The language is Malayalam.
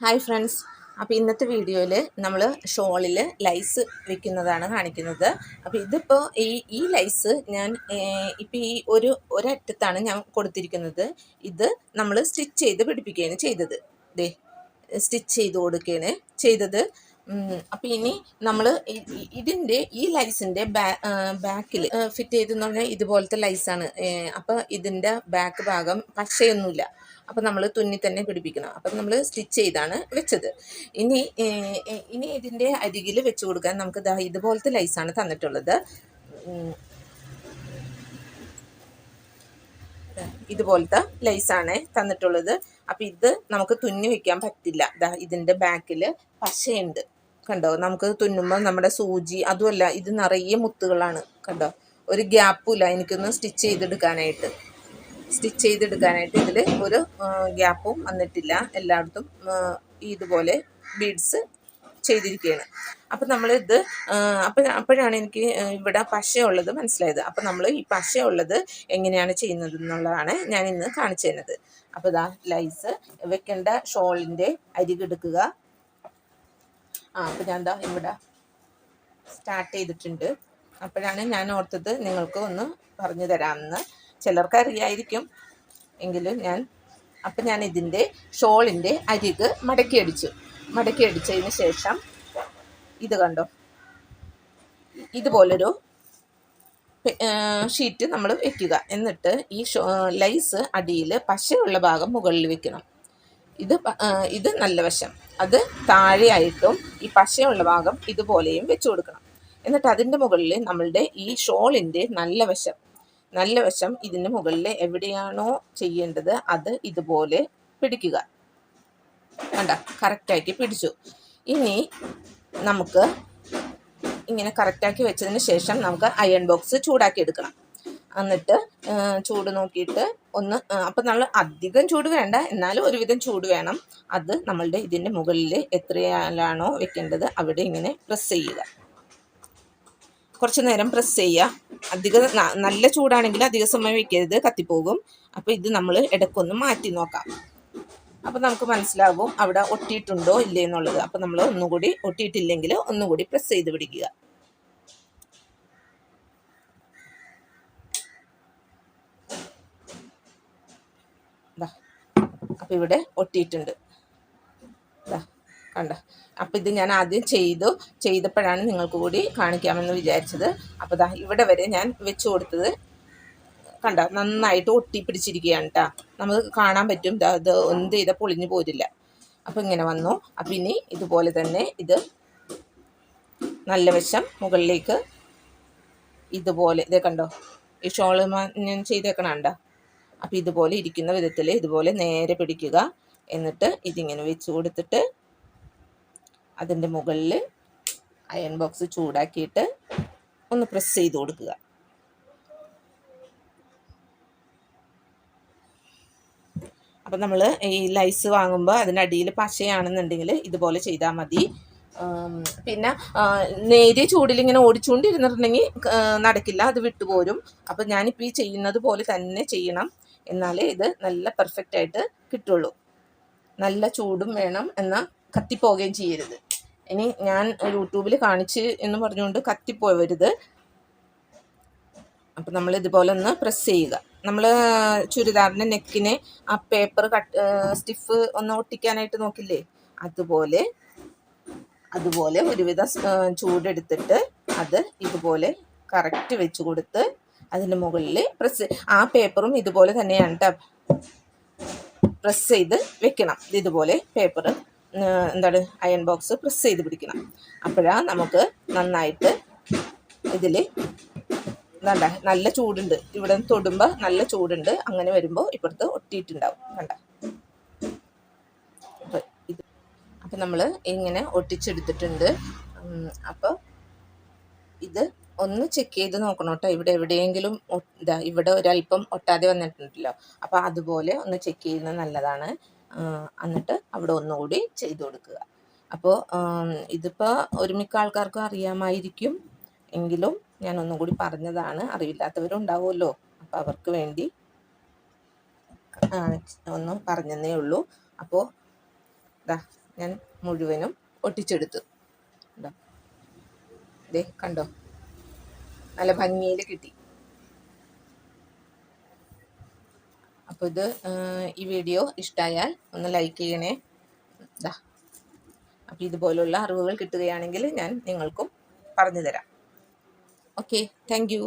Hi friends. അപ്പോൾ ഇന്നത്തെ വീഡിയോയിൽ നമ്മൾ ഷോളിൽ ലൈസ് വെക്കുന്നതാണ് കാണിക്കുന്നത്. അപ്പോൾ ഇതിപ്പോൾ ഈ ലൈസ് ഞാൻ ഇപ്പോൾ ഈ ഒരറ്റത്താണ് ഞാൻ കൊടുത്തിരിക്കുന്നത്. ഇത് നമ്മൾ സ്റ്റിച്ച് ചെയ്ത് പിടിപ്പിക്കുകയാണ് ചെയ്തത്. സ്റ്റിച്ച് ചെയ്ത് കൊടുക്കുകയാണ് ചെയ്തത്. അപ്പോൾ ഇനി നമ്മൾ ഇതിൻ്റെ ഈ ലൈസിൻ്റെ ബാക്കിൽ ഫിറ്റ് ചെയ്തെന്ന് പറഞ്ഞാൽ ഇതുപോലത്തെ ലൈസാണ്. അപ്പോൾ ഇതിൻ്റെ ബാക്ക് ഭാഗം പശയൊന്നുമില്ല. അപ്പം നമ്മൾ തുന്നി തന്നെ പിടിപ്പിക്കണം. അപ്പം നമ്മൾ സ്റ്റിച്ച് ചെയ്താണ് വെച്ചത്. ഇനി ഇതിൻ്റെ അരികിൽ വെച്ച് കൊടുക്കാൻ നമുക്ക് ഇതുപോലത്തെ ലൈസാണ് തന്നിട്ടുള്ളത്. ഇതുപോലത്തെ ലൈസാണ് തന്നിട്ടുള്ളത്. അപ്പം ഇത് നമുക്ക് തുന്നി വയ്ക്കാൻ പറ്റില്ല. ഇതിൻ്റെ ബാക്കിൽ പശയുണ്ട് കണ്ടോ. നമുക്ക് തുന്നുമ്പോൾ നമ്മുടെ സൂചി അതുമല്ല, ഇത് നിറയെ മുത്തുകളാണ് കണ്ടോ. ഒരു ഗ്യാപ്പുമില്ല എനിക്കൊന്ന് സ്റ്റിച്ച് ചെയ്തെടുക്കാനായിട്ട്. ഇതിൽ ഒരു ഗ്യാപ്പും വന്നിട്ടില്ല. എല്ലായിടത്തും ഇതുപോലെ ബീഡ്സ് ചെയ്തിരിക്കുകയാണ്. അപ്പം നമ്മളിത് അപ്പോഴാണ് എനിക്ക് ഇവിടെ പശയുള്ളത് മനസ്സിലായത്. അപ്പം നമ്മൾ ഈ പശയുള്ളത് എങ്ങനെയാണ് ചെയ്യുന്നത് എന്നുള്ളതാണ് ഞാൻ ഇന്ന് കാണിച്ചു തരുന്നത്. അപ്പോൾ ലൈസ് വെക്കേണ്ട ഷോളിൻ്റെ അരികെടുക്കുക. അപ്പോൾ ഞാൻ ഇവിടെ സ്റ്റാർട്ട് ചെയ്തിട്ടുണ്ട്. അപ്പോഴാണ് ഞാൻ ഓർത്തത് നിങ്ങൾക്ക് ഒന്ന് പറഞ്ഞു തരാമെന്ന്. ചിലർക്ക് അറിയായിരിക്കും എങ്കിലും ഞാൻ ഇതിൻ്റെ ഷോളിൻ്റെ അരിക് മടക്കി അടിച്ചതിന് ശേഷം ഇത് കണ്ടോ, ഇതുപോലൊരു ഷീറ്റ് നമ്മൾ വെക്കുക. എന്നിട്ട് ഈ ലൈസ് അടിയിൽ പശയുള്ള ഭാഗം മുകളിൽ വെക്കണം. ഇത് നല്ല വശം, അത് താഴെയായിട്ടും ഈ പശയുള്ള ഭാഗം ഇതുപോലെയും വെച്ച് കൊടുക്കണം. എന്നിട്ട് അതിൻ്റെ മുകളിൽ നമ്മളുടെ ഈ ഷോളിൻ്റെ നല്ല വശം ഇതിന് മുകളിൽ എവിടെയാണോ ചെയ്യേണ്ടത് അത് ഇതുപോലെ പിടിക്കുക. കണ്ട, കറക്റ്റാക്കി പിടിച്ചു. ഇനി നമുക്ക് ഇങ്ങനെ കറക്റ്റാക്കി വെച്ചതിന് ശേഷം നമുക്ക് അയൺ ബോക്സ് ചൂടാക്കി എടുക്കണം. എന്നിട്ട് ചൂട് നോക്കിയിട്ട് അപ്പം നമ്മൾ അധികം ചൂട് വേണ്ട, എന്നാലും ഒരുവിധം ചൂട് വേണം. അത് നമ്മളുടെ ഇതിൻ്റെ മുകളിൽ എത്രയാണോ വെക്കേണ്ടത് അവിടെ ഇങ്ങനെ പ്രസ് ചെയ്യുക. കുറച്ച് നേരം പ്രസ് ചെയ്യുക. നല്ല ചൂടാണെങ്കിൽ അധിക സമയം വയ്ക്കരുത്, കത്തിപ്പോകും. അപ്പോൾ ഇത് നമ്മൾ ഇടയ്ക്കൊന്ന് മാറ്റി നോക്കാം. അപ്പോൾ നമുക്ക് മനസ്സിലാകും അവിടെ ഒട്ടിയിട്ടുണ്ടോ ഇല്ലേ എന്നുള്ളത്. അപ്പോൾ നമ്മൾ ഒന്നുകൂടി ഒട്ടിയിട്ടില്ലെങ്കിൽ ഒന്നുകൂടി പ്രസ് ചെയ്ത് പിടിക്കുക. അപ്പോൾ ഇവിടെ ഒട്ടിയിട്ടുണ്ട് കണ്ട. അപ്പം ഇത് ഞാൻ ആദ്യം ചെയ്തപ്പോഴാണ് നിങ്ങൾക്ക് കൂടി കാണിക്കാമെന്ന് വിചാരിച്ചത്. അപ്പോൾ ഇവിടെ വരെ ഞാൻ വെച്ച് കൊടുത്തത് കണ്ട, നന്നായിട്ട് ഒട്ടി പിടിച്ചിരിക്കുകയാണ് കേട്ടോ. നമുക്ക് കാണാൻ പറ്റും ഇത് എന്ത് ചെയ്താൽ പൊളിഞ്ഞു പോരില്ല. അപ്പോൾ ഇങ്ങനെ വന്നു. അപ്പം ഇനി ഇതുപോലെ തന്നെ ഇത് നല്ല വശം മുകളിലേക്ക് ഇതുപോലെ ഇത് കണ്ടോ, ഈ ഷോള് ഞാൻ ചെയ്തേക്കണം കണ്ടോ. അപ്പം ഇതുപോലെ ഇരിക്കുന്ന വിധത്തിൽ ഇതുപോലെ നേരെ പിടിക്കുക. എന്നിട്ട് ഇതിങ്ങനെ വെച്ച് കൊടുത്തിട്ട് അതിൻ്റെ മുകളിൽ അയൺ ബോക്സ് ചൂടാക്കിയിട്ട് ഒന്ന് പ്രസ് ചെയ്ത് കൊടുക്കുക. അപ്പം നമ്മൾ ഈ ലൈസ് വാങ്ങുമ്പോൾ അതിൻ്റെ അടിയിൽ പശയാണെന്നുണ്ടെങ്കിൽ ഇതുപോലെ ചെയ്താൽ മതി. പിന്നെ നേരിയ ചൂടിലിങ്ങനെ ഓടിച്ചുകൊണ്ടിരുന്നിട്ടുണ്ടെങ്കിൽ നടക്കില്ല, അത് വിട്ടുപോരും. അപ്പം ഞാനിപ്പോൾ ഈ ചെയ്യുന്നത് പോലെ തന്നെ ചെയ്യണം, എന്നാലേ ഇത് നല്ല പെർഫെക്റ്റായിട്ട് കിട്ടുള്ളൂ. നല്ല ചൂടും വേണം, എന്നാൽ കത്തിപ്പോവുകയും ചെയ്യരുത്. ഇനി ഞാൻ യൂട്യൂബിൽ കാണിച്ച് എന്ന് പറഞ്ഞുകൊണ്ട് കത്തിപ്പോവരുത്. അപ്പം നമ്മൾ ഇതുപോലെ ഒന്ന് പ്രസ് ചെയ്യുക. നമ്മൾ ചുരിദാറിൻ്റെ നെക്കിന് ആ പേപ്പർ സ്റ്റിഫ് ഒന്ന് ഒട്ടിക്കാനായിട്ട് നോക്കില്ലേ, അതുപോലെ ഒരുവിധം ചൂടെടുത്തിട്ട് അത് ഇതുപോലെ കറക്റ്റ് വെച്ച് കൊടുത്ത് അതിൻ്റെ മുകളിൽ ആ പേപ്പറും ഇതുപോലെ തന്നെയാണ് കേട്ടോ പ്രസ് ചെയ്ത് വെക്കണം. ഇതുപോലെ പേപ്പർ അയൺ ബോക്സ് പ്രസ് ചെയ്ത് പിടിക്കണം. അപ്പോഴാണ് നമുക്ക് നന്നായിട്ട് ഇതിൽ നല്ല ചൂടുണ്ട്, ഇവിടെ തൊടുമ്പോൾ നല്ല ചൂടുണ്ട്. അങ്ങനെ വരുമ്പോൾ ഇപ്പുറത്ത് ഒട്ടിയിട്ടുണ്ടാവും കണ്ട. അപ്പം നമ്മൾ ഇങ്ങനെ ഒട്ടിച്ചെടുത്തിട്ടുണ്ട്. അപ്പോൾ ഇത് ഒന്ന് ചെക്ക് ചെയ്ത് നോക്കണം കേട്ടോ. ഇവിടെ എവിടെയെങ്കിലും ഇവിടെ ഒരല്പം ഒട്ടാതെ വന്നിട്ടുണ്ടല്ലോ, അപ്പോൾ അതുപോലെ ഒന്ന് ചെക്ക് ചെയ്യുന്നത് നല്ലതാണ്. എന്നിട്ട് അവിടെ ഒന്നുകൂടി ചെയ്ത് കൊടുക്കുക. അപ്പോൾ ഇതിപ്പോൾ ഒരുമിക്ക ആൾക്കാർക്കും അറിയാമായിരിക്കും, എങ്കിലും ഞാൻ ഒന്നും കൂടി പറഞ്ഞതാണ്. അറിവില്ലാത്തവരും ഉണ്ടാവുമല്ലോ, അപ്പോൾ അവർക്ക് വേണ്ടി ഒന്ന് പറഞ്ഞതേ ഉള്ളൂ. അപ്പോൾ ഞാൻ മുഴുവനും ഒട്ടിച്ചെടുത്തു. കണ്ടോ, ദേ കണ്ടോ, നല്ല ഭംഗിയിൽ കിട്ടി. അപ്പോൾ ഇത് ഈ വീഡിയോ ഇഷ്ടമായാൽ ഒന്ന് ലൈക്ക് ചെയ്യണേ. ഇതാ, അപ്പോൾ ഇതുപോലുള്ള അറിവുകൾ കിട്ടുകയാണെങ്കിൽ ഞാൻ നിങ്ങൾക്കും പറഞ്ഞു തരാം. Okay, thank you.